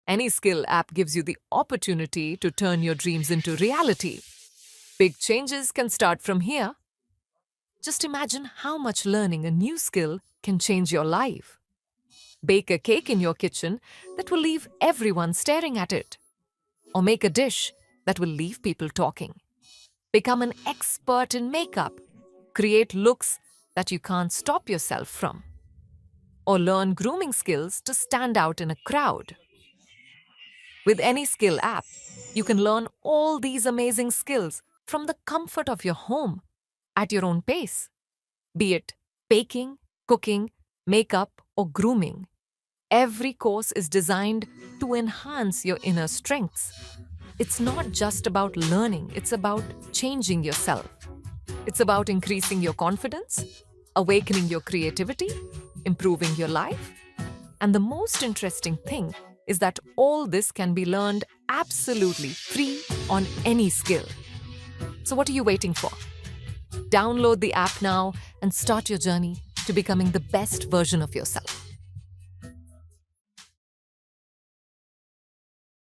AnySkill app gives you the opportunity to turn your dreams into reality. Big changes can start from here. Just imagine how much learning a new skill can change your life. Bake a cake in your kitchen that will leave everyone staring at it. Or make a dish that will leave people talking. Become an expert in makeup. Create looks that you can't stop yourself from. Or learn grooming skills to stand out in a crowd. With AnySkill app, you can learn all these amazing skills from the comfort of your home at your own pace. Be it baking, cooking, makeup, or grooming, every course is designed to enhance your inner strengths. It's not just about learning, it's about changing yourself. It's about increasing your confidence, awakening your creativity, improving your life. And the most interesting thing is that all this can be learned absolutely free on AnySkill. So what are you waiting for? Download the app now and start your journey to becoming the best version of yourself.